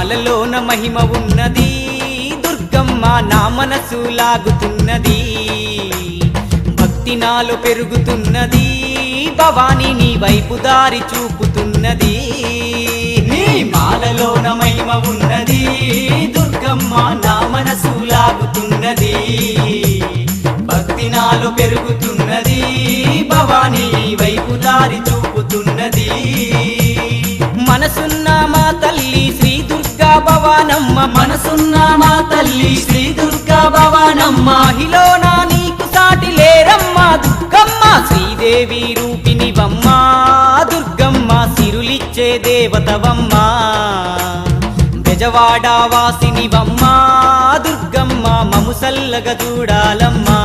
మాలలోన మహిమ ఉన్నది దుర్గమ్మ నా మనసు లాగుతున్నది భక్తి నాలో పెరుగుతున్నది భవాని నీ వైపు దారి చూపుతున్నది నీ మాలలోన మహిమ ఉన్నది దుర్గమ్మ నా మనసు లాగుతున్నది భక్తి నాలో పెరుగుతున్నది భవాని నీ వైపు దారి చూపుతున్నది మనసున్న మా తల్లి శ్రీ దుర్గా భవానమ్మ మనసున్న మా తల్లి శ్రీ దుర్గా భవానమ్మ మహిళన నీకు సాటి లేరమ్మ దుర్గమ్మ శ్రీదేవి రూపినివమ్మ దుర్గమ్మ సిరులిచ్చే దేవతవమ్మ బెజవాడ వాసినివమ్మ దుర్గమ్మ మము సల్లగ చూడాలమ్మా